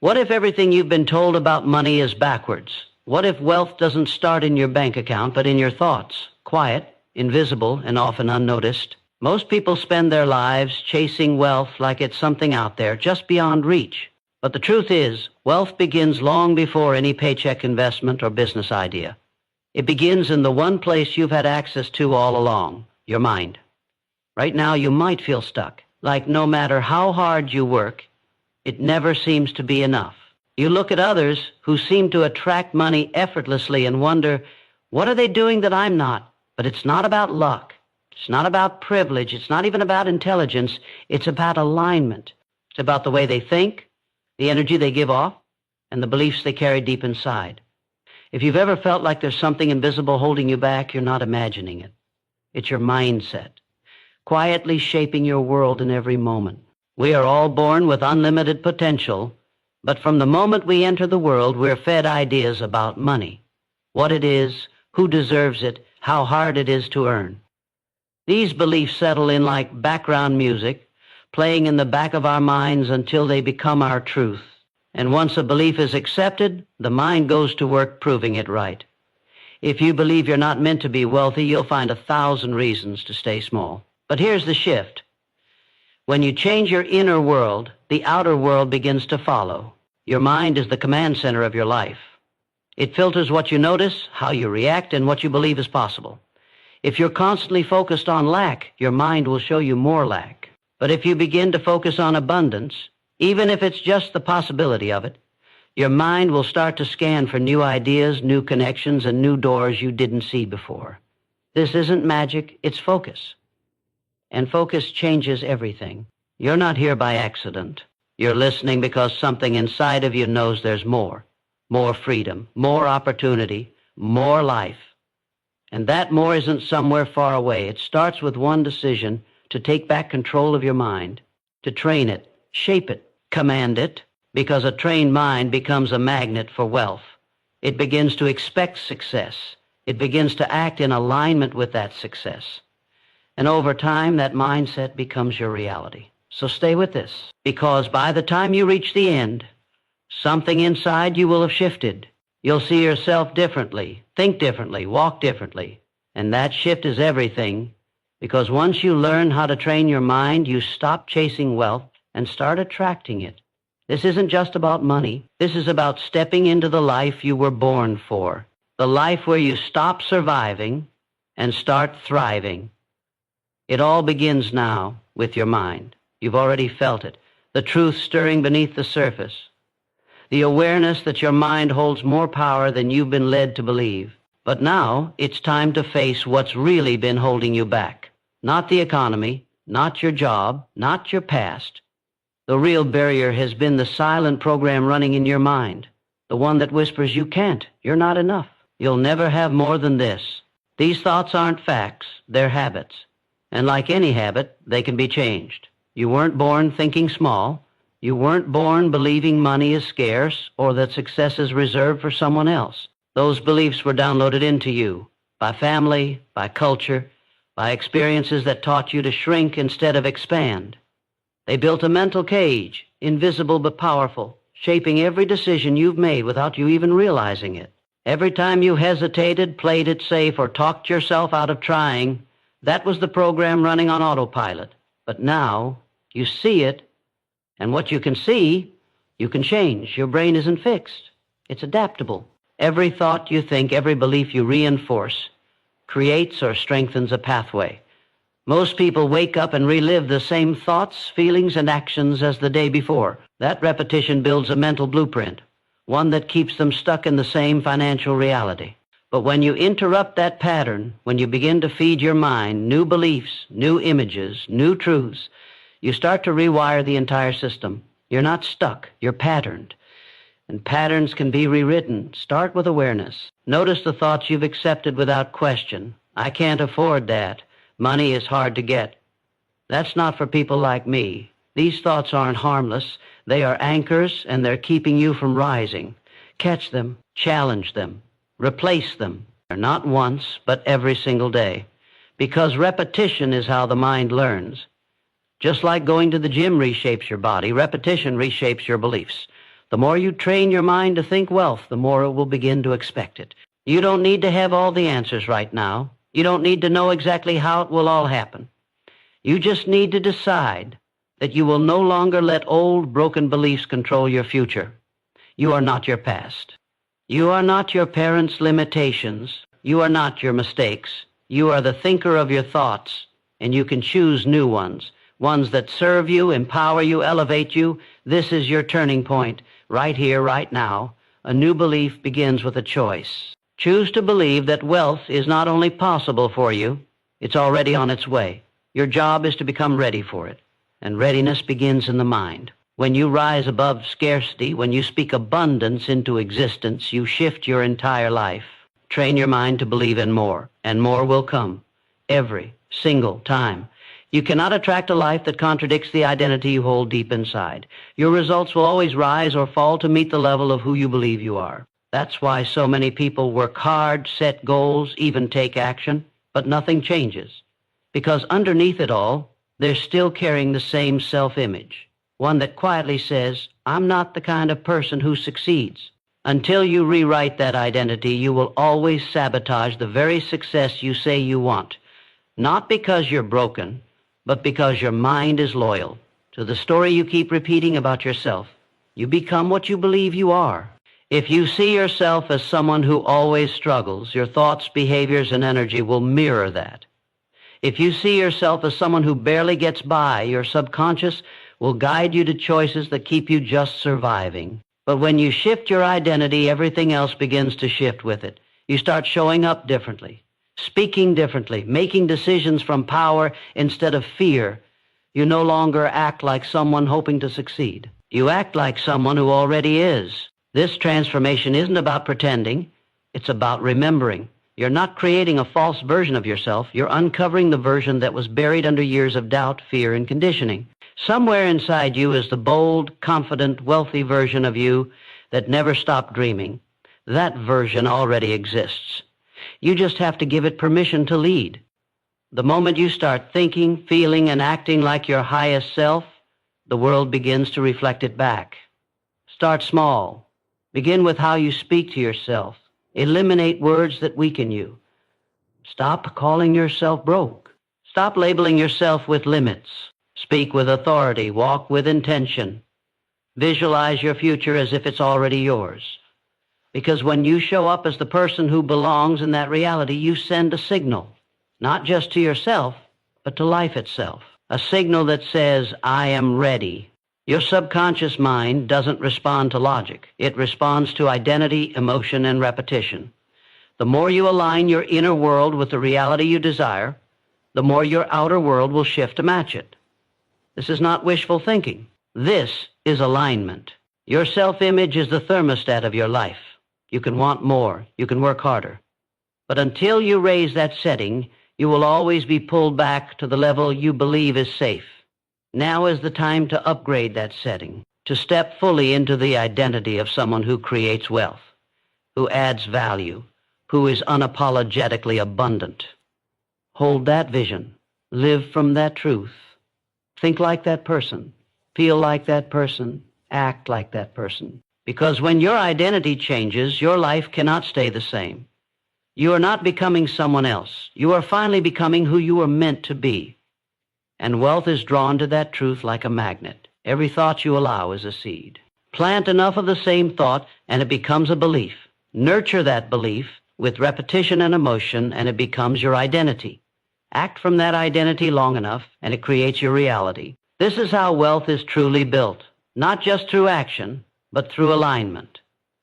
What if everything you've been told about money is backwards? What if wealth doesn't start in your bank account, but in your thoughts? Quiet, invisible, and often unnoticed. Most people spend their lives chasing wealth like it's something out there, just beyond reach. But the truth is, wealth begins long before any paycheck investment or business idea. It begins in the one place you've had access to all along, your mind. Right now, you might feel stuck, like no matter how hard you work, it never seems to be enough. You look at others who seem to attract money effortlessly and wonder, what are they doing that I'm not? But it's not about luck. It's not about privilege. It's not even about intelligence. It's about alignment. It's about the way they think, the energy they give off, and the beliefs they carry deep inside. If you've ever felt like there's something invisible holding you back, you're not imagining it. It's your mindset, quietly shaping your world in every moment. We are all born with unlimited potential, but from the moment we enter the world, we're fed ideas about money, what it is, who deserves it, how hard it is to earn. These beliefs settle in like background music, playing in the back of our minds until they become our truth. And once a belief is accepted, the mind goes to work proving it right. If you believe you're not meant to be wealthy, you'll find 1,000 reasons to stay small. But here's the shift. When you change your inner world, the outer world begins to follow. Your mind is the command center of your life. It filters what you notice, how you react, and what you believe is possible. If you're constantly focused on lack, your mind will show you more lack. But if you begin to focus on abundance, even if it's just the possibility of it, your mind will start to scan for new ideas, new connections, and new doors you didn't see before. This isn't magic, it's focus. And focus changes everything. You're not here by accident. You're listening because something inside of you knows there's more. More freedom, more opportunity, more life. And that more isn't somewhere far away. It starts with one decision to take back control of your mind, to train it, shape it, command it, because a trained mind becomes a magnet for wealth. It begins to expect success. It begins to act in alignment with that success. And over time, that mindset becomes your reality. So stay with this, because by the time you reach the end, something inside you will have shifted. You'll see yourself differently, think differently, walk differently. And that shift is everything, because once you learn how to train your mind, you stop chasing wealth and start attracting it. This isn't just about money. This is about stepping into the life you were born for, the life where you stop surviving and start thriving. It all begins now with your mind. You've already felt it, the truth stirring beneath the surface, the awareness that your mind holds more power than you've been led to believe. But now it's time to face what's really been holding you back. Not the economy, not your job, not your past. The real barrier has been the silent program running in your mind, the one that whispers you can't, you're not enough, you'll never have more than this. These thoughts aren't facts, they're habits. And like any habit, they can be changed. You weren't born thinking small. You weren't born believing money is scarce or that success is reserved for someone else. Those beliefs were downloaded into you by family, by culture, by experiences that taught you to shrink instead of expand. They built a mental cage, invisible but powerful, shaping every decision you've made without you even realizing it. Every time you hesitated, played it safe, or talked yourself out of trying, that was the program running on autopilot. But now, you see it, and what you can see, you can change. Your brain isn't fixed. It's adaptable. Every thought you think, every belief you reinforce, creates or strengthens a pathway. Most people wake up and relive the same thoughts, feelings, and actions as the day before. That repetition builds a mental blueprint, one that keeps them stuck in the same financial reality. But when you interrupt that pattern, when you begin to feed your mind new beliefs, new images, new truths, you start to rewire the entire system. You're not stuck, you're patterned. And patterns can be rewritten. Start with awareness. Notice the thoughts you've accepted without question. I can't afford that. Money is hard to get. That's not for people like me. These thoughts aren't harmless. They are anchors, and they're keeping you from rising. Catch them, challenge them, replace them. Not once, but every single day. Because repetition is how the mind learns. Just like going to the gym reshapes your body, repetition reshapes your beliefs. The more you train your mind to think wealth, the more it will begin to expect it. You don't need to have all the answers right now. You don't need to know exactly how it will all happen. You just need to decide that you will no longer let old, broken beliefs control your future. You are not your past. You are not your parents' limitations. You are not your mistakes. You are the thinker of your thoughts, and you can choose new ones, ones that serve you, empower you, elevate you. This is your turning point, right here, right now. A new belief begins with a choice. Choose to believe that wealth is not only possible for you, it's already on its way. Your job is to become ready for it, and readiness begins in the mind. When you rise above scarcity, when you speak abundance into existence, you shift your entire life. Train your mind to believe in more, and more will come every single time. You cannot attract a life that contradicts the identity you hold deep inside. Your results will always rise or fall to meet the level of who you believe you are. That's why so many people work hard, set goals, even take action, but nothing changes. Because underneath it all, they're still carrying the same self-image, one that quietly says, I'm not the kind of person who succeeds. Until you rewrite that identity, you will always sabotage the very success you say you want, not because you're broken, but because your mind is loyal to the story you keep repeating about yourself. You become what you believe you are. If you see yourself as someone who always struggles, your thoughts, behaviors, and energy will mirror that. If you see yourself as someone who barely gets by, your subconscious will guide you to choices that keep you just surviving. But when you shift your identity, everything else begins to shift with it. You start showing up differently, speaking differently, making decisions from power instead of fear. You no longer act like someone hoping to succeed. You act like someone who already is. This transformation isn't about pretending. It's about remembering. You're not creating a false version of yourself. You're uncovering the version that was buried under years of doubt, fear, and conditioning. Somewhere inside you is the bold, confident, wealthy version of you that never stopped dreaming. That version already exists. You just have to give it permission to lead. The moment you start thinking, feeling, and acting like your highest self, the world begins to reflect it back. Start small. Begin with how you speak to yourself. Eliminate words that weaken you. Stop calling yourself broke. Stop labeling yourself with limits. Speak with authority. Walk with intention. Visualize your future as if it's already yours. Because when you show up as the person who belongs in that reality, you send a signal, not just to yourself, but to life itself. A signal that says, I am ready. Your subconscious mind doesn't respond to logic. It responds to identity, emotion, and repetition. The more you align your inner world with the reality you desire, the more your outer world will shift to match it. This is not wishful thinking. This is alignment. Your self-image is the thermostat of your life. You can want more. You can work harder. But until you raise that setting, you will always be pulled back to the level you believe is safe. Now is the time to upgrade that setting, to step fully into the identity of someone who creates wealth, who adds value, who is unapologetically abundant. Hold that vision. Live from that truth. Think like that person. Feel like that person. Act like that person. Because when your identity changes, your life cannot stay the same. You are not becoming someone else. You are finally becoming who you were meant to be. And wealth is drawn to that truth like a magnet. Every thought you allow is a seed. Plant enough of the same thought, and it becomes a belief. Nurture that belief with repetition and emotion, and it becomes your identity. Act from that identity long enough, and it creates your reality. This is how wealth is truly built, not just through action, but through alignment.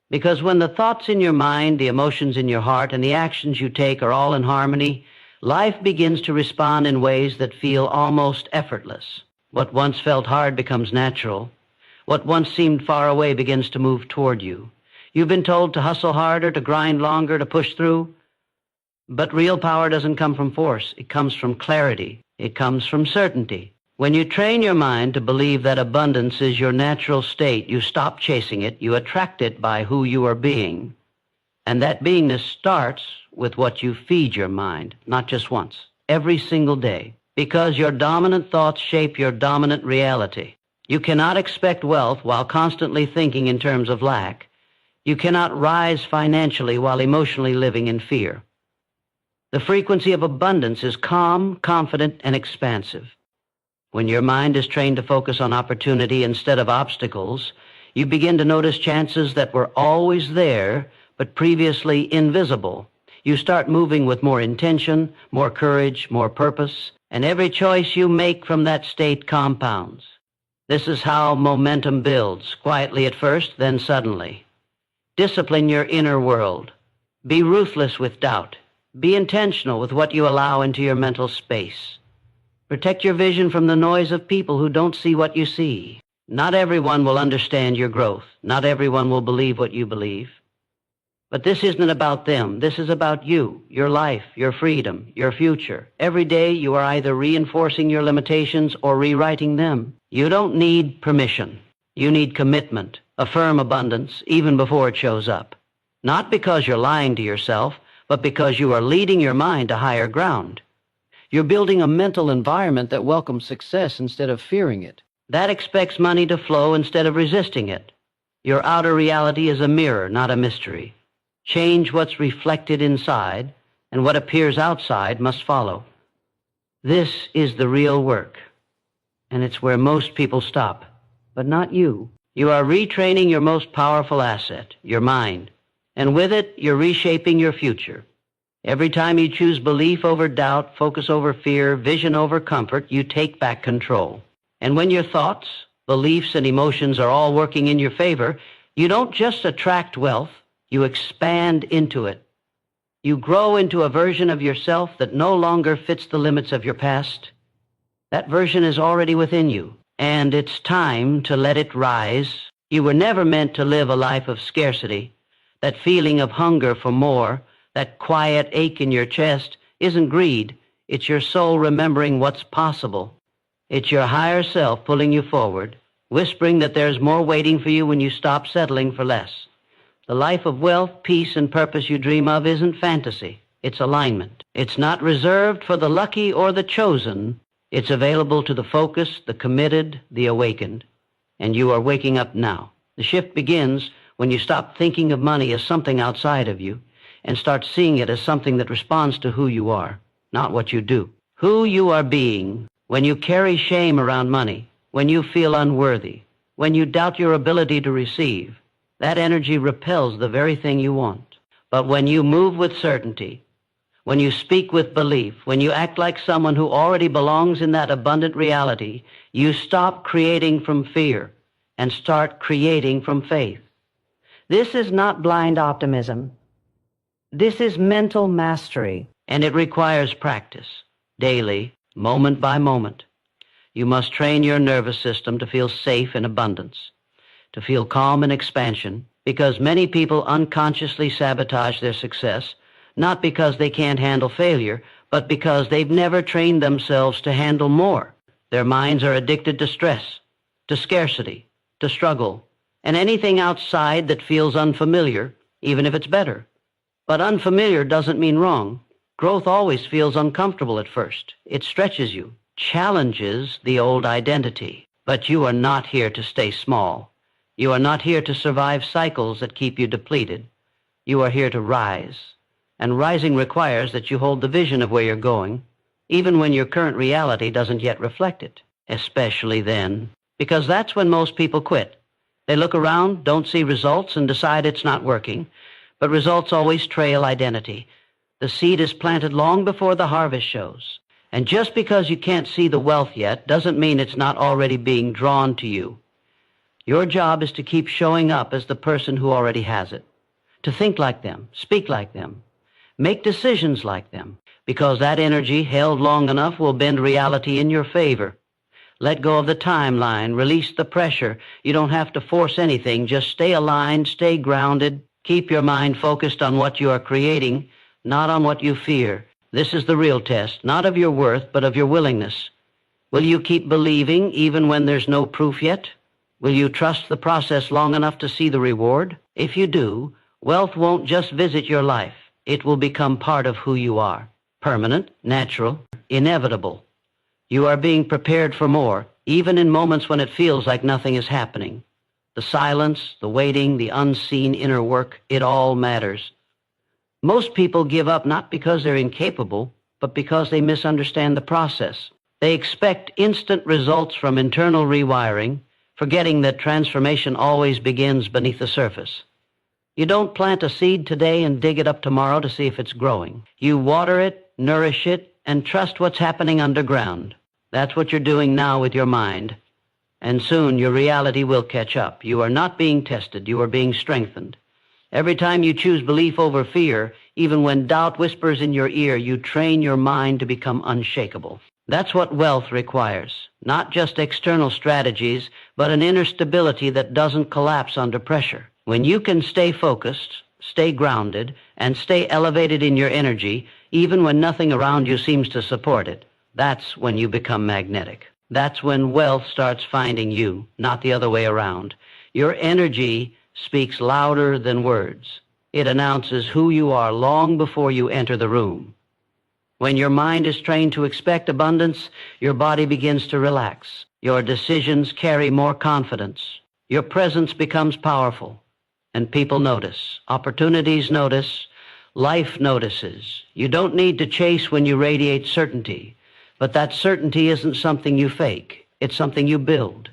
Because when the thoughts in your mind, the emotions in your heart, and the actions you take are all in harmony, life begins to respond in ways that feel almost effortless. What once felt hard becomes natural. What once seemed far away begins to move toward you. You've been told to hustle harder, to grind longer, to push through. But real power doesn't come from force. It comes from clarity. It comes from certainty. When you train your mind to believe that abundance is your natural state, you stop chasing it. You attract it by who you are being. And that beingness starts with what you feed your mind, not just once, every single day. Because your dominant thoughts shape your dominant reality. You cannot expect wealth while constantly thinking in terms of lack. You cannot rise financially while emotionally living in fear. The frequency of abundance is calm, confident, and expansive. When your mind is trained to focus on opportunity instead of obstacles, you begin to notice chances that were always there, but previously invisible. You start moving with more intention, more courage, more purpose, and every choice you make from that state compounds. This is how momentum builds, quietly at first, then suddenly. Discipline your inner world. Be ruthless with doubt. Be intentional with what you allow into your mental space. Protect your vision from the noise of people who don't see what you see. Not everyone will understand your growth. Not everyone will believe what you believe. But this isn't about them. This is about you, your life, your freedom, your future. Every day you are either reinforcing your limitations or rewriting them. You don't need permission. You need commitment, a firm abundance, even before it shows up. Not because you're lying to yourself, but because you are leading your mind to higher ground. You're building a mental environment that welcomes success instead of fearing it. That expects money to flow instead of resisting it. Your outer reality is a mirror, not a mystery. Change what's reflected inside, and what appears outside must follow. This is the real work, and it's where most people stop, but not you. You are retraining your most powerful asset, your mind, and with it, you're reshaping your future. Every time you choose belief over doubt, focus over fear, vision over comfort, you take back control. And when your thoughts, beliefs, and emotions are all working in your favor, you don't just attract wealth, you expand into it. You grow into a version of yourself that no longer fits the limits of your past. That version is already within you, and it's time to let it rise. You were never meant to live a life of scarcity. That feeling of hunger for more, that quiet ache in your chest, isn't greed. It's your soul remembering what's possible. It's your higher self pulling you forward, whispering that there's more waiting for you when you stop settling for less. The life of wealth, peace, and purpose you dream of isn't fantasy. It's alignment. It's not reserved for the lucky or the chosen. It's available to the focused, the committed, the awakened. And you are waking up now. The shift begins when you stop thinking of money as something outside of you and start seeing it as something that responds to who you are, not what you do. Who you are being when you carry shame around money, when you feel unworthy, when you doubt your ability to receive. That energy repels the very thing you want. But when you move with certainty, when you speak with belief, when you act like someone who already belongs in that abundant reality, you stop creating from fear and start creating from faith. This is not blind optimism. This is mental mastery, and it requires practice, daily, moment by moment. You must train your nervous system to feel safe in abundance, to feel calm in expansion, because many people unconsciously sabotage their success, not because they can't handle failure, but because they've never trained themselves to handle more. Their minds are addicted to stress, to scarcity, to struggle, and anything outside that feels unfamiliar, even if it's better. But unfamiliar doesn't mean wrong. Growth always feels uncomfortable at first. It stretches you, challenges the old identity. But you are not here to stay small. You are not here to survive cycles that keep you depleted. You are here to rise. And rising requires that you hold the vision of where you're going, even when your current reality doesn't yet reflect it. Especially then, because that's when most people quit. They look around, don't see results, and decide it's not working. But results always trail identity. The seed is planted long before the harvest shows. And just because you can't see the wealth yet doesn't mean it's not already being drawn to you. Your job is to keep showing up as the person who already has it. To think like them, speak like them, make decisions like them, because that energy held long enough will bend reality in your favor. Let go of the timeline, release the pressure. You don't have to force anything, just stay aligned, stay grounded. Keep your mind focused on what you are creating, not on what you fear. This is the real test, not of your worth, but of your willingness. Will you keep believing even when there's no proof yet? Will you trust the process long enough to see the reward? If you do, wealth won't just visit your life. It will become part of who you are. Permanent, natural, inevitable. You are being prepared for more, even in moments when it feels like nothing is happening. The silence, the waiting, the unseen inner work, it all matters. Most people give up not because they're incapable, but because they misunderstand the process. They expect instant results from internal rewiring, forgetting that transformation always begins beneath the surface. You don't plant a seed today and dig it up tomorrow to see if it's growing. You water it, nourish it, and trust what's happening underground. That's what you're doing now with your mind. And soon your reality will catch up. You are not being tested. You are being strengthened. Every time you choose belief over fear, even when doubt whispers in your ear, you train your mind to become unshakable. That's what wealth requires. Not just external strategies, but an inner stability that doesn't collapse under pressure. When you can stay focused, stay grounded, and stay elevated in your energy, even when nothing around you seems to support it, that's when you become magnetic. That's when wealth starts finding you, not the other way around. Your energy speaks louder than words. It announces who you are long before you enter the room. When your mind is trained to expect abundance, your body begins to relax. Your decisions carry more confidence. Your presence becomes powerful. And people notice. Opportunities notice. Life notices. You don't need to chase when you radiate certainty. But that certainty isn't something you fake. It's something you build.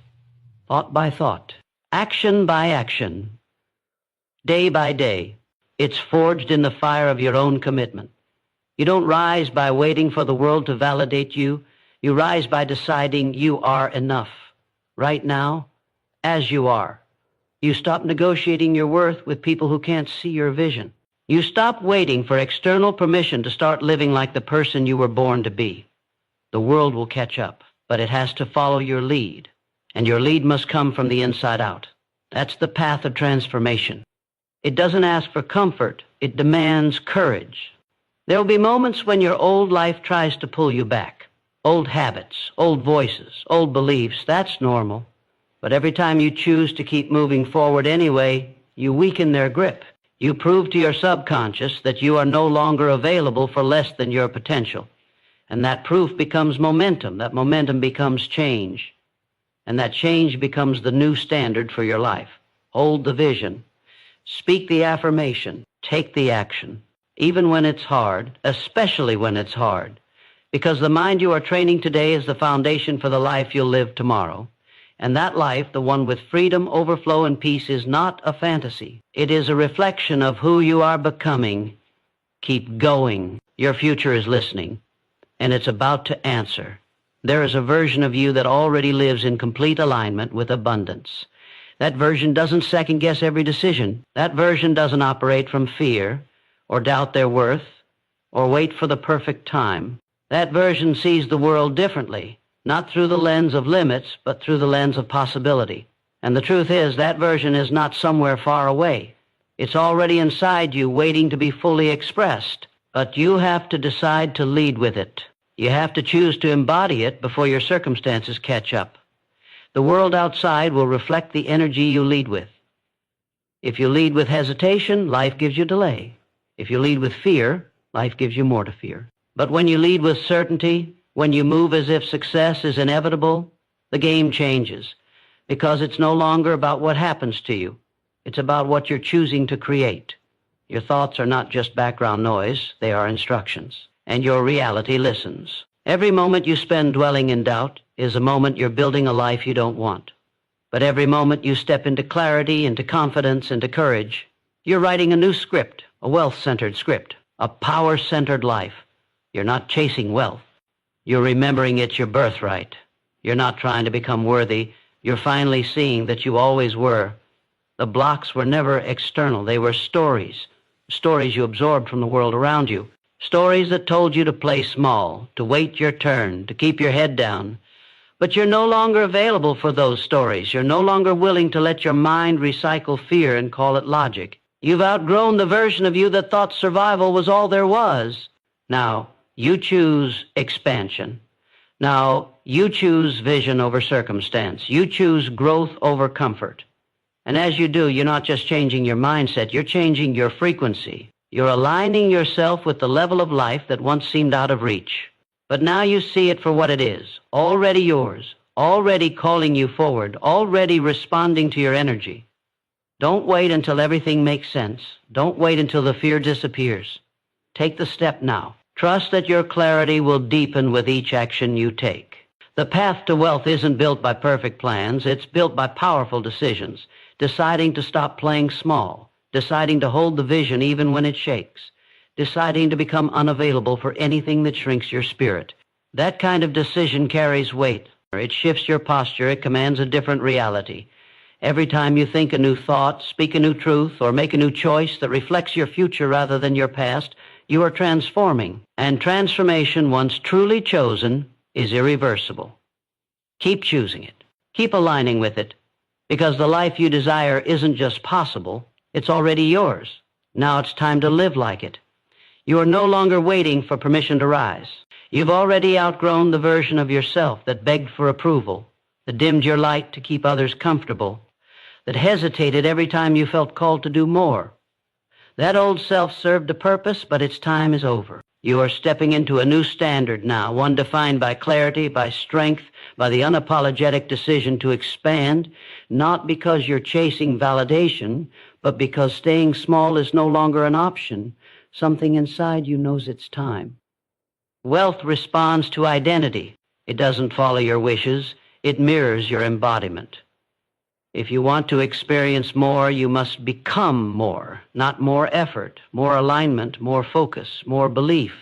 Thought by thought. Action by action. Day by day. It's forged in the fire of your own commitment. You don't rise by waiting for the world to validate you. You rise by deciding you are enough. Right now, as you are. You stop negotiating your worth with people who can't see your vision. You stop waiting for external permission to start living like the person you were born to be. The world will catch up, but it has to follow your lead. And your lead must come from the inside out. That's the path of transformation. It doesn't ask for comfort. It demands courage. There will be moments when your old life tries to pull you back. Old habits, old voices, old beliefs, that's normal. But every time you choose to keep moving forward anyway, you weaken their grip. You prove to your subconscious that you are no longer available for less than your potential. And that proof becomes momentum. That momentum becomes change. And that change becomes the new standard for your life. Hold the vision. Speak the affirmation. Take the action. Even when it's hard, especially when it's hard. Because the mind you are training today is the foundation for the life you'll live tomorrow. And that life, the one with freedom, overflow, and peace, is not a fantasy. It is a reflection of who you are becoming. Keep going. Your future is listening, and it's about to answer. There is a version of you that already lives in complete alignment with abundance. That version doesn't second-guess every decision. That version doesn't operate from fear, or doubt their worth, or wait for the perfect time. That version sees the world differently. Not through the lens of limits, but through the lens of possibility. And the truth is, that version is not somewhere far away. It's already inside you, waiting to be fully expressed. But you have to decide to lead with it. You have to choose to embody it before your circumstances catch up. The world outside will reflect the energy you lead with. If you lead with hesitation, life gives you delay. If you lead with fear, life gives you more to fear. But when you lead with certainty, when you move as if success is inevitable, the game changes, because it's no longer about what happens to you. It's about what you're choosing to create. Your thoughts are not just background noise, they are instructions, and your reality listens. Every moment you spend dwelling in doubt is a moment you're building a life you don't want. But every moment you step into clarity, into confidence, into courage, you're writing a new script, a wealth-centered script, a power-centered life. You're not chasing wealth. You're remembering it's your birthright. You're not trying to become worthy. You're finally seeing that you always were. The blocks were never external. They were stories you absorbed from the world around you. Stories that told you to play small, to wait your turn, to keep your head down. But you're no longer available for those stories. You're no longer willing to let your mind recycle fear and call it logic. You've outgrown the version of you that thought survival was all there was. Now, you choose expansion. Now, you choose vision over circumstance. You choose growth over comfort. And as you do, you're not just changing your mindset, you're changing your frequency. You're aligning yourself with the level of life that once seemed out of reach. But now you see it for what it is, already yours, already calling you forward, already responding to your energy. Don't wait until everything makes sense. Don't wait until the fear disappears. Take the step now. Trust that your clarity will deepen with each action you take. The path to wealth isn't built by perfect plans. It's built by powerful decisions, deciding to stop playing small, deciding to hold the vision even when it shakes, deciding to become unavailable for anything that shrinks your spirit. That kind of decision carries weight. It shifts your posture. It commands a different reality. Every time you think a new thought, speak a new truth, or make a new choice that reflects your future rather than your past, you are transforming. And transformation, once truly chosen, is irreversible. Keep choosing it. Keep aligning with it, because the life you desire isn't just possible, it's already yours. Now it's time to live like it. You are no longer waiting for permission to rise. You've already outgrown the version of yourself that begged for approval, that dimmed your light to keep others comfortable, that hesitated every time you felt called to do more. That old self served a purpose, but its time is over. You are stepping into a new standard now, one defined by clarity, by strength, by the unapologetic decision to expand, not because you're chasing validation, but because staying small is no longer an option. Something inside you knows it's time. Wealth responds to identity. It doesn't follow your wishes. It mirrors your embodiment. If you want to experience more, you must become more, not more effort, more alignment, more focus, more belief.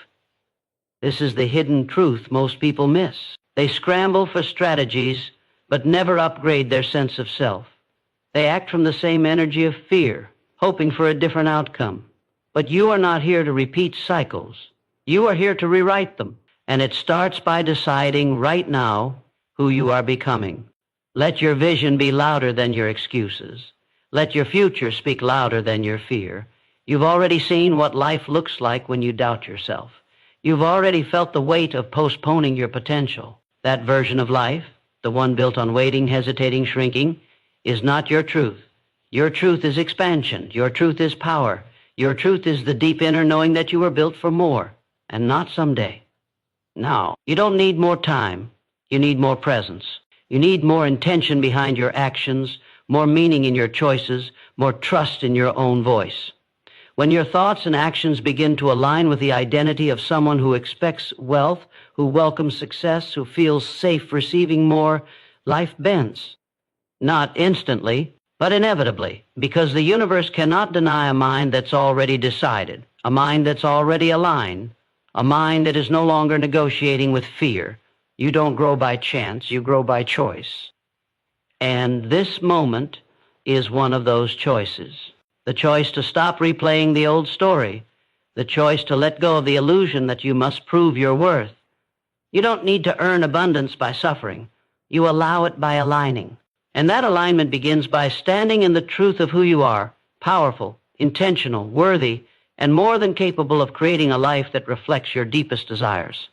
This is the hidden truth most people miss. They scramble for strategies, but never upgrade their sense of self. They act from the same energy of fear, hoping for a different outcome. But you are not here to repeat cycles. You are here to rewrite them. And it starts by deciding right now who you are becoming. Let your vision be louder than your excuses. Let your future speak louder than your fear. You've already seen what life looks like when you doubt yourself. You've already felt the weight of postponing your potential. That version of life, the one built on waiting, hesitating, shrinking, is not your truth. Your truth is expansion. Your truth is power. Your truth is the deep inner knowing that you were built for more, and not someday. Now, you don't need more time. You need more presence. You need more intention behind your actions, more meaning in your choices, more trust in your own voice. When your thoughts and actions begin to align with the identity of someone who expects wealth, who welcomes success, who feels safe receiving more, life bends. Not instantly, but inevitably, because the universe cannot deny a mind that's already decided, a mind that's already aligned, a mind that is no longer negotiating with fear. You don't grow by chance, you grow by choice. And this moment is one of those choices. The choice to stop replaying the old story. The choice to let go of the illusion that you must prove your worth. You don't need to earn abundance by suffering. You allow it by aligning. And that alignment begins by standing in the truth of who you are, powerful, intentional, worthy, and more than capable of creating a life that reflects your deepest desires.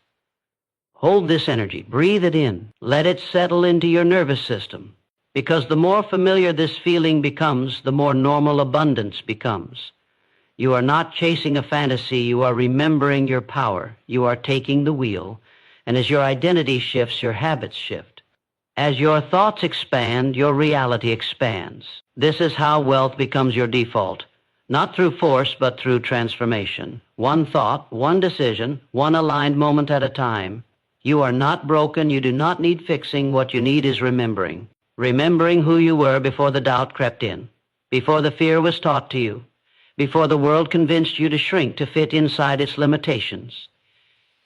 Hold this energy, breathe it in, let it settle into your nervous system, because the more familiar this feeling becomes, the more normal abundance becomes. You are not chasing a fantasy, you are remembering your power, you are taking the wheel, and as your identity shifts, your habits shift. As your thoughts expand, your reality expands. This is how wealth becomes your default, not through force, but through transformation. One thought, one decision, one aligned moment at a time. You are not broken. You do not need fixing. What you need is remembering. Remembering who you were before the doubt crept in, before the fear was taught to you, before the world convinced you to shrink to fit inside its limitations.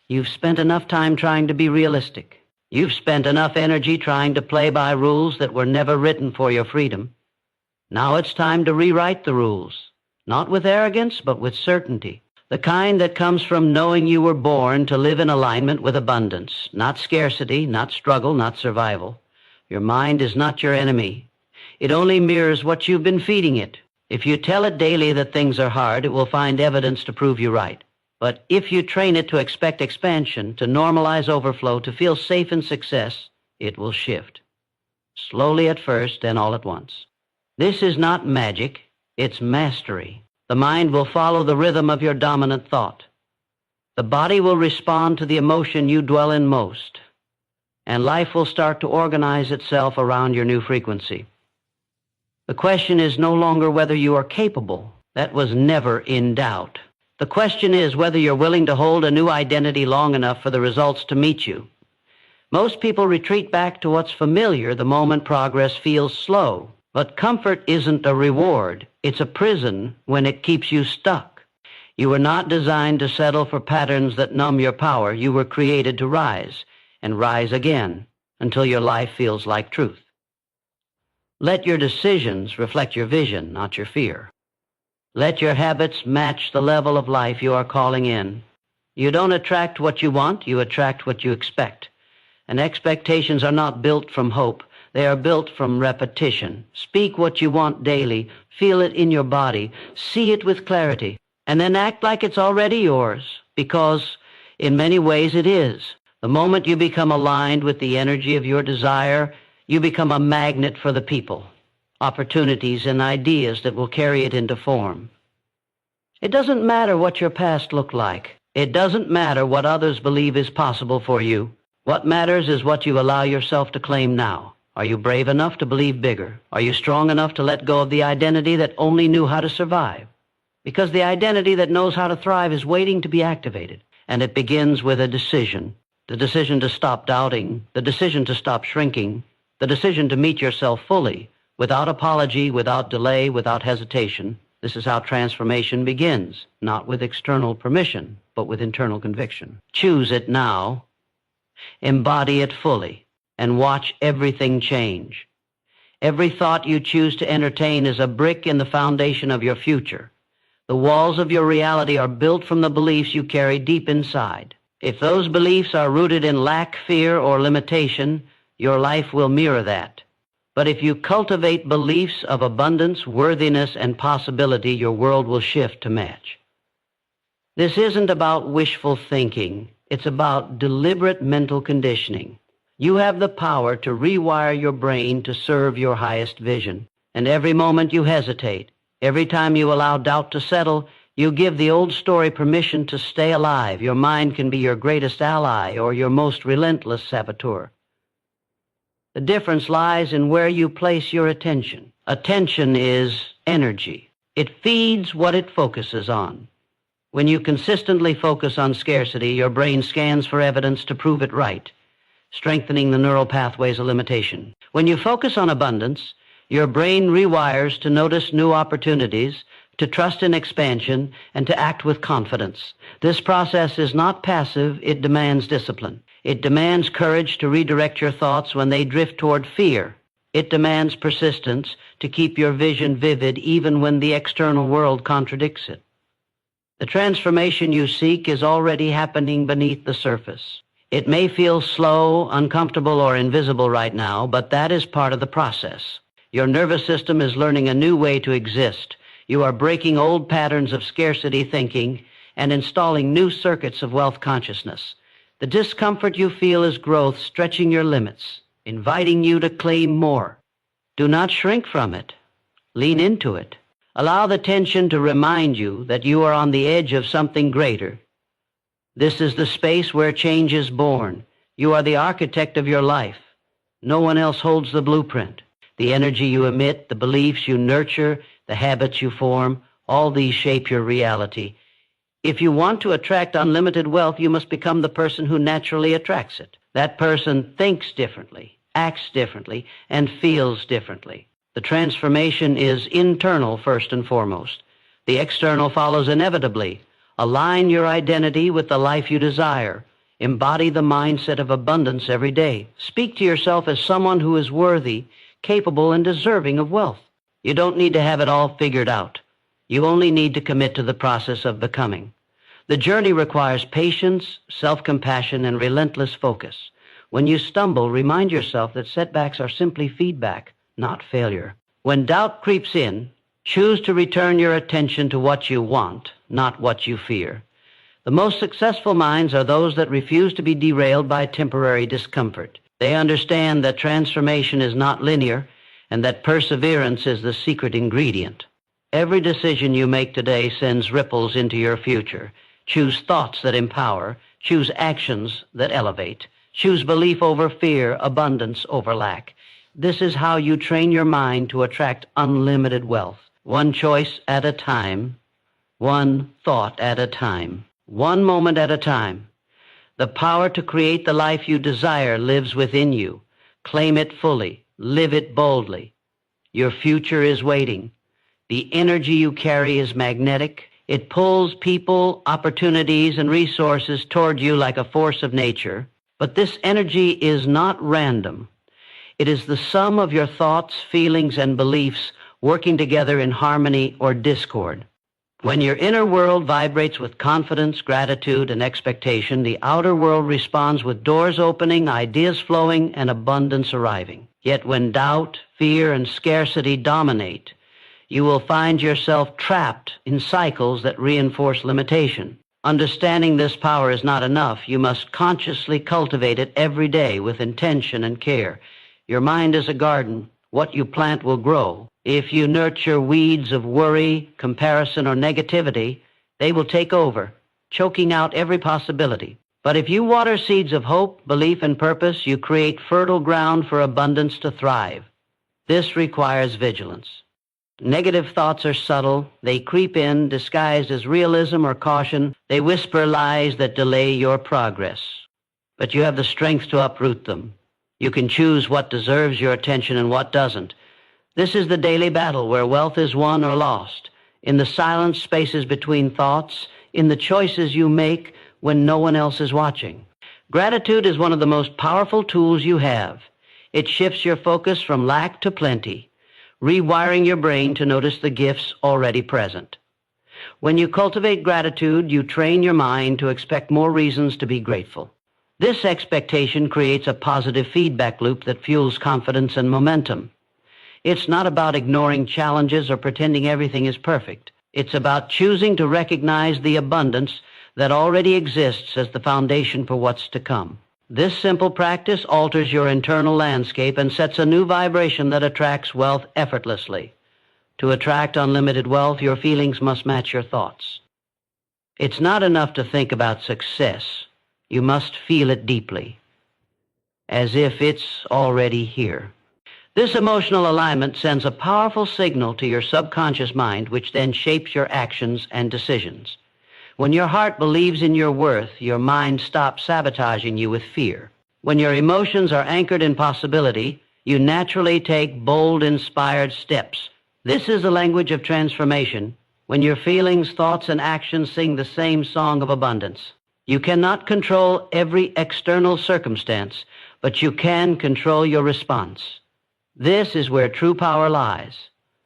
You've spent enough time trying to be realistic. You've spent enough energy trying to play by rules that were never written for your freedom. Now it's time to rewrite the rules, not with arrogance, but with certainty. The kind that comes from knowing you were born to live in alignment with abundance, not scarcity, not struggle, not survival. Your mind is not your enemy. It only mirrors what you've been feeding it. If you tell it daily that things are hard, it will find evidence to prove you right. But if you train it to expect expansion, to normalize overflow, to feel safe in success, it will shift. Slowly at first, then all at once. This is not magic, it's mastery. The mind will follow the rhythm of your dominant thought. The body will respond to the emotion you dwell in most. and life will start to organize itself around your new frequency. The question is no longer whether you are capable. That was never in doubt. The question is whether you're willing to hold a new identity long enough for the results to meet you. Most people retreat back to what's familiar the moment progress feels slow. But comfort isn't a reward. It's a prison when it keeps you stuck. You were not designed to settle for patterns that numb your power. You were created to rise, and rise again, until your life feels like truth. Let your decisions reflect your vision, not your fear. Let your habits match the level of life you are calling in. You don't attract what you want, you attract what you expect. And expectations are not built from hope. They are built from repetition. Speak what you want daily. Feel it in your body. See it with clarity. And then act like it's already yours, because in many ways it is. The moment you become aligned with the energy of your desire, you become a magnet for the people, opportunities and ideas that will carry it into form. It doesn't matter what your past looked like. It doesn't matter what others believe is possible for you. What matters is what you allow yourself to claim now. Are you brave enough to believe bigger? Are you strong enough to let go of the identity that only knew how to survive? Because the identity that knows how to thrive is waiting to be activated, and it begins with a decision. The decision to stop doubting, the decision to stop shrinking, the decision to meet yourself fully, without apology, without delay, without hesitation. This is how transformation begins, not with external permission, but with internal conviction. Choose it now. Embody it fully. And watch everything change. Every thought you choose to entertain is a brick in the foundation of your future. The walls of your reality are built from the beliefs you carry deep inside. If those beliefs are rooted in lack, fear, or limitation, your life will mirror that. But if you cultivate beliefs of abundance, worthiness, and possibility, your world will shift to match. This isn't about wishful thinking. It's about deliberate mental conditioning. You have the power to rewire your brain to serve your highest vision. And every moment you hesitate, every time you allow doubt to settle, you give the old story permission to stay alive. Your mind can be your greatest ally or your most relentless saboteur. The difference lies in where you place your attention. Attention is energy. It feeds what it focuses on. When you consistently focus on scarcity, your brain scans for evidence to prove it right, strengthening the neural pathways of limitation. When you focus on abundance, your brain rewires to notice new opportunities, to trust in expansion, and to act with confidence. This process is not passive, it demands discipline. It demands courage to redirect your thoughts when they drift toward fear. It demands persistence to keep your vision vivid even when the external world contradicts it. The transformation you seek is already happening beneath the surface. It may feel slow, uncomfortable, or invisible right now, but that is part of the process. Your nervous system is learning a new way to exist. You are breaking old patterns of scarcity thinking and installing new circuits of wealth consciousness. The discomfort you feel is growth stretching your limits, inviting you to claim more. Do not shrink from it. Lean into it. Allow the tension to remind you that you are on the edge of something greater. This is the space where change is born. You are the architect of your life. No one else holds the blueprint. The energy you emit, the beliefs you nurture, the habits you form, all these shape your reality. If you want to attract unlimited wealth, you must become the person who naturally attracts it. That person thinks differently, acts differently, and feels differently. The transformation is internal first and foremost. The external follows inevitably. Align your identity with the life you desire. Embody the mindset of abundance every day. Speak to yourself as someone who is worthy, capable, and deserving of wealth. You don't need to have it all figured out. You only need to commit to the process of becoming. The journey requires patience, self-compassion, and relentless focus. When you stumble, remind yourself that setbacks are simply feedback, not failure. When doubt creeps in, choose to return your attention to what you want, not what you fear. The most successful minds are those that refuse to be derailed by temporary discomfort. They understand that transformation is not linear and that perseverance is the secret ingredient. Every decision you make today sends ripples into your future. Choose thoughts that empower. Choose actions that elevate. Choose belief over fear, abundance over lack. This is how you train your mind to attract unlimited wealth. One choice at a time, one thought at a time, one moment at a time. The power to create the life you desire lives within you. Claim it fully. Live it boldly. Your future is waiting. The energy you carry is magnetic. It pulls people, opportunities, and resources toward you like a force of nature. But this energy is not random. It is the sum of your thoughts, feelings, and beliefs working together in harmony or discord. When your inner world vibrates with confidence, gratitude, and expectation, the outer world responds with doors opening, ideas flowing, and abundance arriving. Yet when doubt, fear, and scarcity dominate, you will find yourself trapped in cycles that reinforce limitation. Understanding this power is not enough. You must consciously cultivate it every day with intention and care. Your mind is a garden. What you plant will grow. If you nurture weeds of worry, comparison, or negativity, they will take over, choking out every possibility. But if you water seeds of hope, belief, and purpose, you create fertile ground for abundance to thrive. This requires vigilance. Negative thoughts are subtle. They creep in, disguised as realism or caution. They whisper lies that delay your progress. But you have the strength to uproot them. You can choose what deserves your attention and what doesn't. This is the daily battle where wealth is won or lost, in the silent spaces between thoughts, in the choices you make when no one else is watching. Gratitude is one of the most powerful tools you have. It shifts your focus from lack to plenty, rewiring your brain to notice the gifts already present. When you cultivate gratitude, you train your mind to expect more reasons to be grateful. This expectation creates a positive feedback loop that fuels confidence and momentum. It's not about ignoring challenges or pretending everything is perfect. It's about choosing to recognize the abundance that already exists as the foundation for what's to come. This simple practice alters your internal landscape and sets a new vibration that attracts wealth effortlessly. To attract unlimited wealth, your feelings must match your thoughts. It's not enough to think about success. You must feel it deeply, as if it's already here. This emotional alignment sends a powerful signal to your subconscious mind, which then shapes your actions and decisions. When your heart believes in your worth, your mind stops sabotaging you with fear. When your emotions are anchored in possibility, you naturally take bold, inspired steps. This is the language of transformation, when your feelings, thoughts, and actions sing the same song of abundance. You cannot control every external circumstance, but you can control your response. This is where true power lies.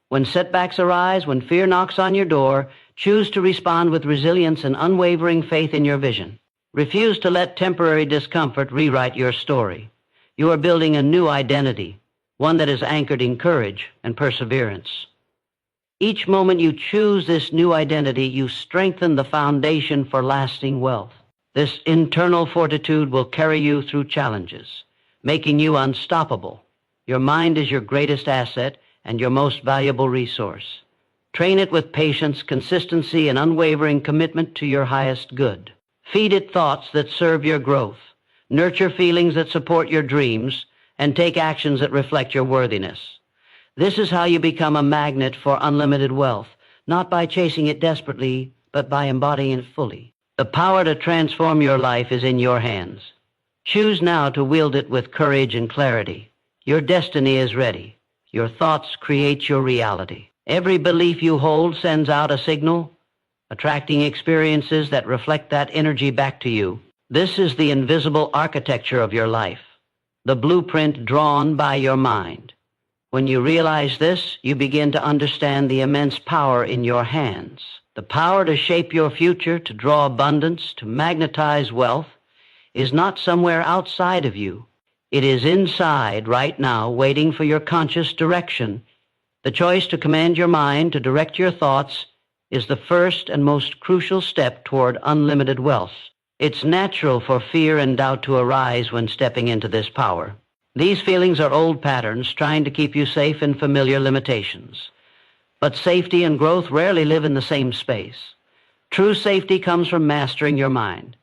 When setbacks arise, when fear knocks on your door, choose to respond with resilience and unwavering faith in your vision. Refuse to let temporary discomfort rewrite your story. You are building a new identity, one that is anchored in courage and perseverance. Each moment you choose this new identity, you strengthen the foundation for lasting wealth. This internal fortitude will carry you through challenges, making you unstoppable. Your mind is your greatest asset and your most valuable resource. Train it with patience, consistency, and unwavering commitment to your highest good. Feed it thoughts that serve your growth. Nurture feelings that support your dreams, and take actions that reflect your worthiness. This is how you become a magnet for unlimited wealth, not by chasing it desperately, but by embodying it fully. The power to transform your life is in your hands. Choose now to wield it with courage and clarity. Your destiny is ready. Your thoughts create your reality. Every belief you hold sends out a signal, attracting experiences that reflect that energy back to you. This is the invisible architecture of your life, the blueprint drawn by your mind. When you realize this, you begin to understand the immense power in your hands. The power to shape your future, to draw abundance, to magnetize wealth, is not somewhere outside of you. It is inside right now, waiting for your conscious direction. The choice to command your mind, to direct your thoughts, is the first and most crucial step toward unlimited wealth. It's natural for fear and doubt to arise when stepping into this power. These feelings are old patterns trying to keep you safe in familiar limitations. But safety and growth rarely live in the same space. True safety comes from mastering your mind.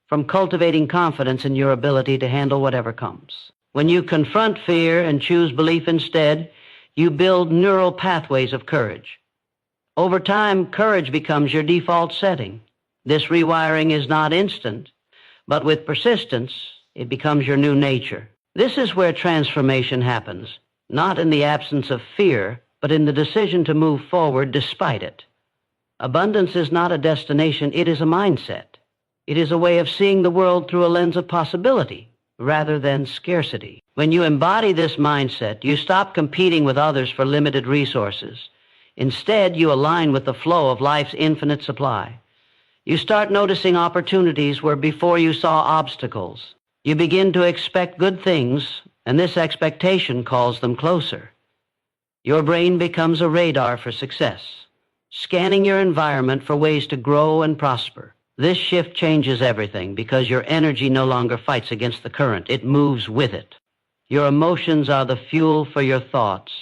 from cultivating confidence in your ability to handle whatever comes. When you confront fear and choose belief instead, you build neural pathways of courage. Over time, courage becomes your default setting. This rewiring is not instant, but with persistence, it becomes your new nature. This is where transformation happens, not in the absence of fear, but in the decision to move forward despite it. Abundance is not a destination, it is a mindset. It is a way of seeing the world through a lens of possibility rather than scarcity. When you embody this mindset, you stop competing with others for limited resources. Instead, you align with the flow of life's infinite supply. You start noticing opportunities where before you saw obstacles. You begin to expect good things, and this expectation calls them closer. Your brain becomes a radar for success, scanning your environment for ways to grow and prosper. This shift changes everything because your energy no longer fights against the current. It moves with it. Your emotions are the fuel for your thoughts.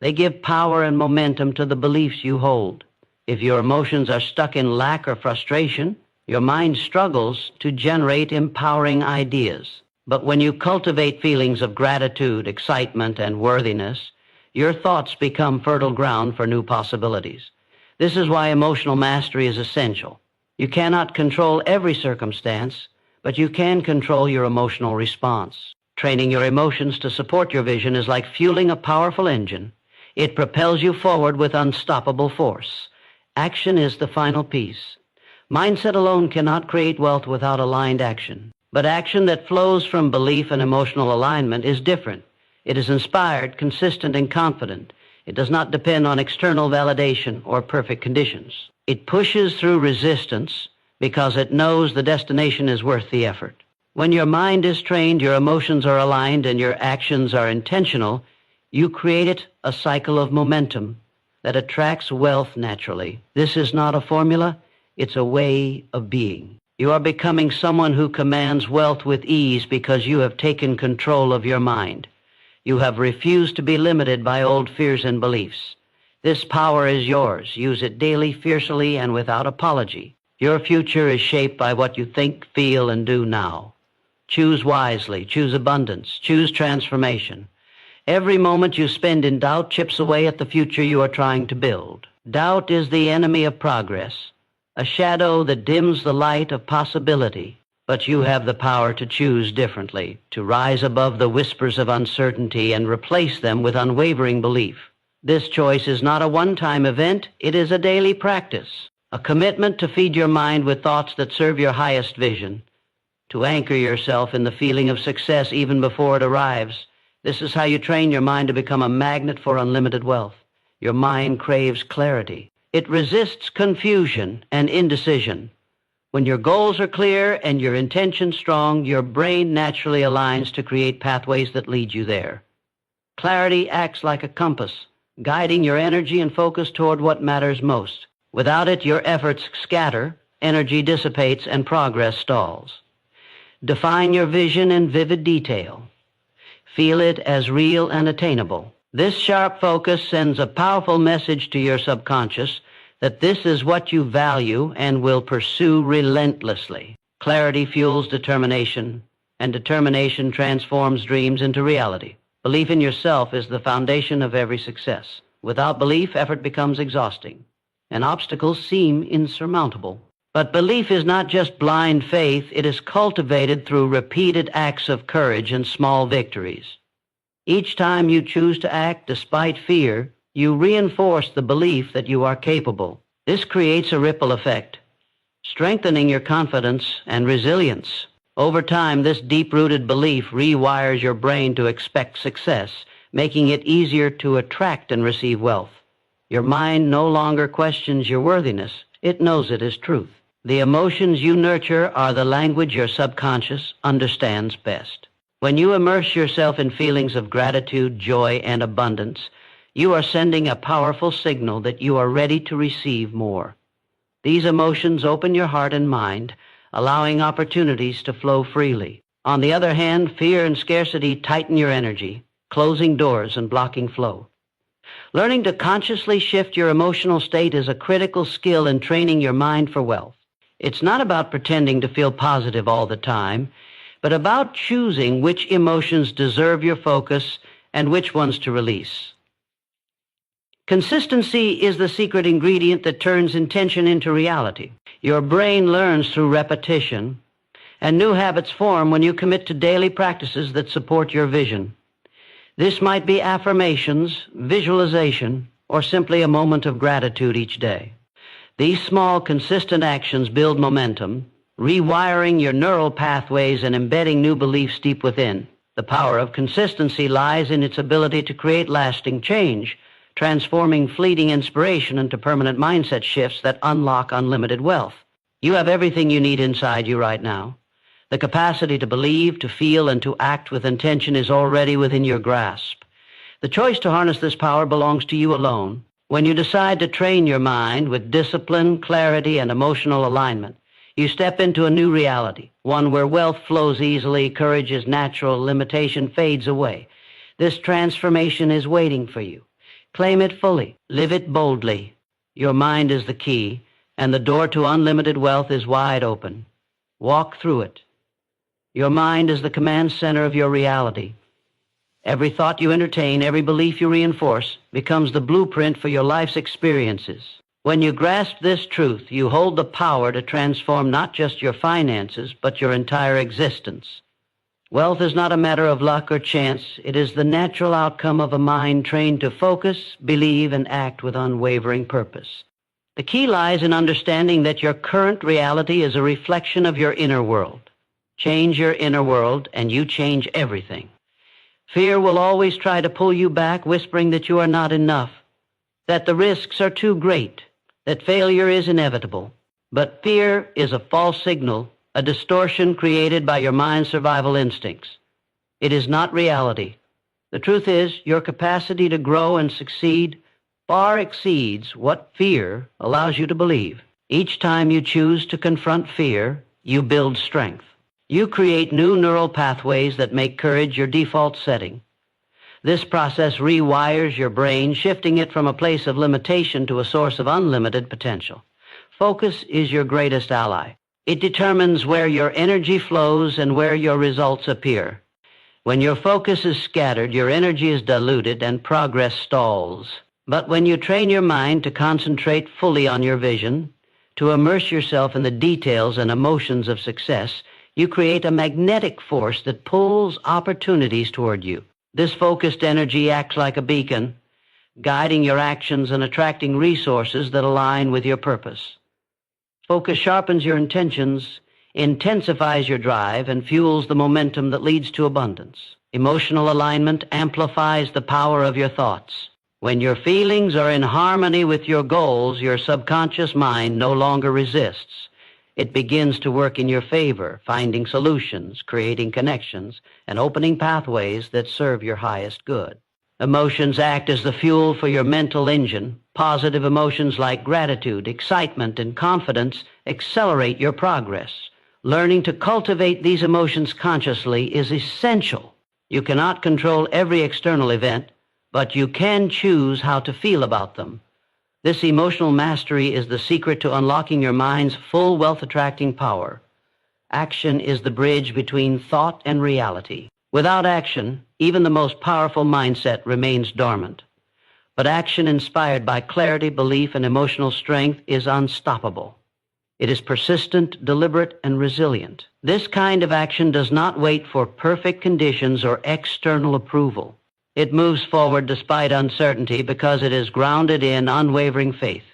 They give power and momentum to the beliefs you hold. If your emotions are stuck in lack or frustration, your mind struggles to generate empowering ideas. But when you cultivate feelings of gratitude, excitement, and worthiness, your thoughts become fertile ground for new possibilities. This is why emotional mastery is essential. You cannot control every circumstance, but you can control your emotional response. Training your emotions to support your vision is like fueling a powerful engine. It propels you forward with unstoppable force. Action is the final piece. Mindset alone cannot create wealth without aligned action. But action that flows from belief and emotional alignment is different. It is inspired, consistent, and confident. It does not depend on external validation or perfect conditions. It pushes through resistance because it knows the destination is worth the effort. When your mind is trained, your emotions are aligned, and your actions are intentional, you create a cycle of momentum that attracts wealth naturally. This is not a formula, it's a way of being. You are becoming someone who commands wealth with ease because you have taken control of your mind. You have refused to be limited by old fears and beliefs. This power is yours. Use it daily, fiercely, and without apology. Your future is shaped by what you think, feel, and do now. Choose wisely. Choose abundance. Choose transformation. Every moment you spend in doubt chips away at the future you are trying to build. Doubt is the enemy of progress, a shadow that dims the light of possibility. But you have the power to choose differently, to rise above the whispers of uncertainty and replace them with unwavering belief. This choice is not a one-time event, it is a daily practice, a commitment to feed your mind with thoughts that serve your highest vision, to anchor yourself in the feeling of success even before it arrives. This is how you train your mind to become a magnet for unlimited wealth. Your mind craves clarity. It resists confusion and indecision. When your goals are clear and your intentions strong, your brain naturally aligns to create pathways that lead you there. Clarity acts like a compass, guiding your energy and focus toward what matters most. Without it, your efforts scatter, energy dissipates, and progress stalls. Define your vision in vivid detail. Feel it as real and attainable. This sharp focus sends a powerful message to your subconscious that this is what you value and will pursue relentlessly. Clarity fuels determination, and determination transforms dreams into reality. Belief in yourself is the foundation of every success. Without belief, effort becomes exhausting, and obstacles seem insurmountable. But belief is not just blind faith, it is cultivated through repeated acts of courage and small victories. Each time you choose to act despite fear, you reinforce the belief that you are capable. This creates a ripple effect, strengthening your confidence and resilience. Over time, this deep-rooted belief rewires your brain to expect success, making it easier to attract and receive wealth. Your mind no longer questions your worthiness. It knows it is truth. The emotions you nurture are the language your subconscious understands best. When you immerse yourself in feelings of gratitude, joy, and abundance, you are sending a powerful signal that you are ready to receive more. These emotions open your heart and mind, allowing opportunities to flow freely. On the other hand, fear and scarcity tighten your energy, closing doors and blocking flow. Learning to consciously shift your emotional state is a critical skill in training your mind for wealth. It's not about pretending to feel positive all the time, but about choosing which emotions deserve your focus and which ones to release. Consistency is the secret ingredient that turns intention into reality. Your brain learns through repetition, and new habits form when you commit to daily practices that support your vision. This might be affirmations, visualization, or simply a moment of gratitude each day. These small, consistent actions build momentum, rewiring your neural pathways and embedding new beliefs deep within. The power of consistency lies in its ability to create lasting change, transforming fleeting inspiration into permanent mindset shifts that unlock unlimited wealth. You have everything you need inside you right now. The capacity to believe, to feel, and to act with intention is already within your grasp. The choice to harness this power belongs to you alone. When you decide to train your mind with discipline, clarity, and emotional alignment, you step into a new reality, one where wealth flows easily, courage is natural, limitation fades away. This transformation is waiting for you. Claim it fully. Live it boldly. Your mind is the key, and the door to unlimited wealth is wide open. Walk through it. Your mind is the command center of your reality. Every thought you entertain, every belief you reinforce, becomes the blueprint for your life's experiences. When you grasp this truth, you hold the power to transform not just your finances, but your entire existence. Wealth is not a matter of luck or chance. It is the natural outcome of a mind trained to focus, believe, and act with unwavering purpose. The key lies in understanding that your current reality is a reflection of your inner world. Change your inner world, and you change everything. Fear will always try to pull you back, whispering that you are not enough, that the risks are too great, that failure is inevitable. But fear is a false signal, a distortion created by your mind's survival instincts. It is not reality. The truth is, your capacity to grow and succeed far exceeds what fear allows you to believe. Each time you choose to confront fear, you build strength. You create new neural pathways that make courage your default setting. This process rewires your brain, shifting it from a place of limitation to a source of unlimited potential. Focus is your greatest ally. It determines where your energy flows and where your results appear. When your focus is scattered, your energy is diluted and progress stalls. But when you train your mind to concentrate fully on your vision, to immerse yourself in the details and emotions of success, you create a magnetic force that pulls opportunities toward you. This focused energy acts like a beacon, guiding your actions and attracting resources that align with your purpose. Focus sharpens your intentions, intensifies your drive, and fuels the momentum that leads to abundance. Emotional alignment amplifies the power of your thoughts. When your feelings are in harmony with your goals, your subconscious mind no longer resists. It begins to work in your favor, finding solutions, creating connections, and opening pathways that serve your highest good. Emotions act as the fuel for your mental engine. Positive emotions like gratitude, excitement, and confidence accelerate your progress. Learning to cultivate these emotions consciously is essential. You cannot control every external event, but you can choose how to feel about them. This emotional mastery is the secret to unlocking your mind's full wealth-attracting power. Action is the bridge between thought and reality. Without action, even the most powerful mindset remains dormant. But action inspired by clarity, belief, and emotional strength is unstoppable. It is persistent, deliberate, and resilient. This kind of action does not wait for perfect conditions or external approval. It moves forward despite uncertainty because it is grounded in unwavering faith.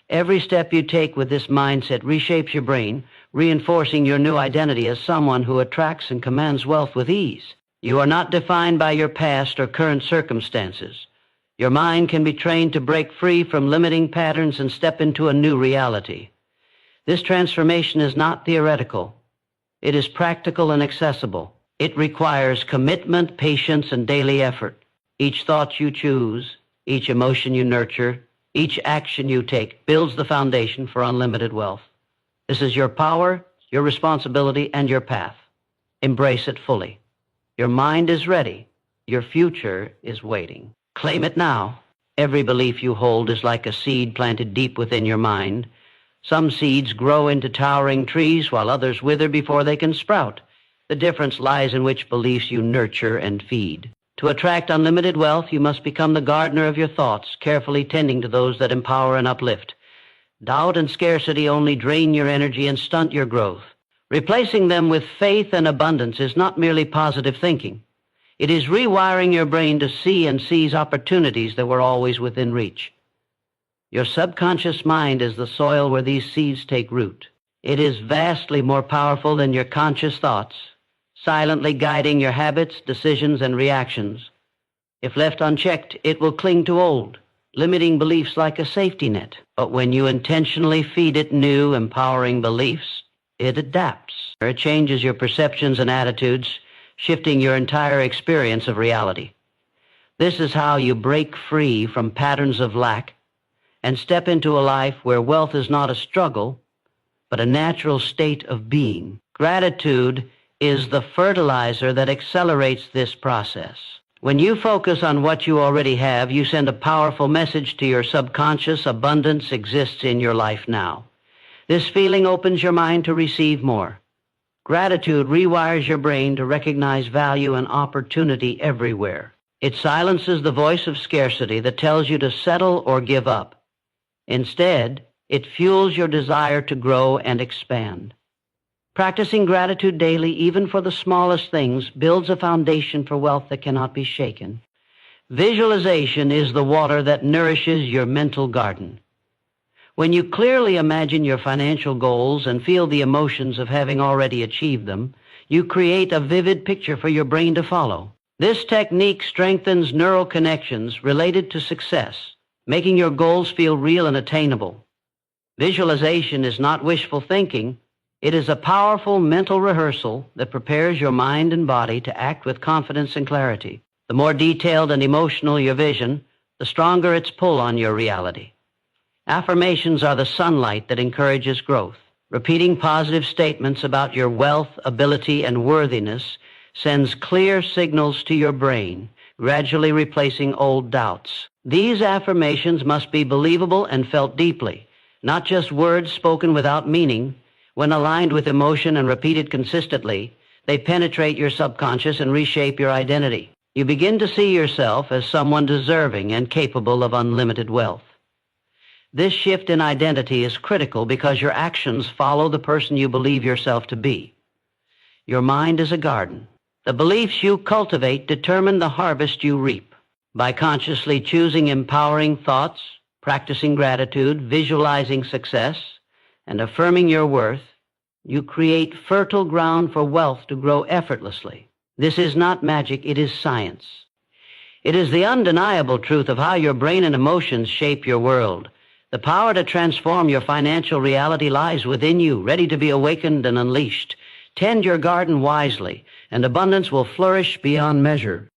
Every step you take with this mindset reshapes your brain, reinforcing your new identity as someone who attracts and commands wealth with ease. You are not defined by your past or current circumstances. Your mind can be trained to break free from limiting patterns and step into a new reality. This transformation is not theoretical. It is practical and accessible. It requires commitment, patience, and daily effort. Each thought you choose, each emotion you nurture, each action you take builds the foundation for unlimited wealth. This is your power, your responsibility, and your path. Embrace it fully. Your mind is ready. Your future is waiting. Claim it now. Every belief you hold is like a seed planted deep within your mind. Some seeds grow into towering trees while others wither before they can sprout. The difference lies in which beliefs you nurture and feed. To attract unlimited wealth, you must become the gardener of your thoughts, carefully tending to those that empower and uplift. Doubt and scarcity only drain your energy and stunt your growth. Replacing them with faith and abundance is not merely positive thinking. It is rewiring your brain to see and seize opportunities that were always within reach. Your subconscious mind is the soil where these seeds take root. It is vastly more powerful than your conscious thoughts, silently guiding your habits, decisions, and reactions. If left unchecked, it will cling to old, limiting beliefs like a safety net. But when you intentionally feed it new, empowering beliefs, it adapts. It changes your perceptions and attitudes, shifting your entire experience of reality. This is how you break free from patterns of lack and step into a life where wealth is not a struggle, but a natural state of being. Gratitude is the fertilizer that accelerates this process. When you focus on what you already have, you send a powerful message to your subconscious. Abundance exists in your life now. This feeling opens your mind to receive more. Gratitude rewires your brain to recognize value and opportunity everywhere. It silences the voice of scarcity that tells you to settle or give up. Instead, it fuels your desire to grow and expand. Practicing gratitude daily, even for the smallest things, builds a foundation for wealth that cannot be shaken. Visualization is the water that nourishes your mental garden. When you clearly imagine your financial goals and feel the emotions of having already achieved them, you create a vivid picture for your brain to follow. This technique strengthens neural connections related to success, making your goals feel real and attainable. Visualization is not wishful thinking. It is a powerful mental rehearsal that prepares your mind and body to act with confidence and clarity. The more detailed and emotional your vision, the stronger its pull on your reality. Affirmations are the sunlight that encourages growth. Repeating positive statements about your wealth, ability, and worthiness sends clear signals to your brain, gradually replacing old doubts. These affirmations must be believable and felt deeply, not just words spoken without meaning. When aligned with emotion and repeated consistently, they penetrate your subconscious and reshape your identity. You begin to see yourself as someone deserving and capable of unlimited wealth. This shift in identity is critical because your actions follow the person you believe yourself to be. Your mind is a garden. The beliefs you cultivate determine the harvest you reap. By consciously choosing empowering thoughts, practicing gratitude, visualizing success, and affirming your worth, you create fertile ground for wealth to grow effortlessly. This is not magic, it is science. It is the undeniable truth of how your brain and emotions shape your world. The power to transform your financial reality lies within you, ready to be awakened and unleashed. Tend your garden wisely, and abundance will flourish beyond measure.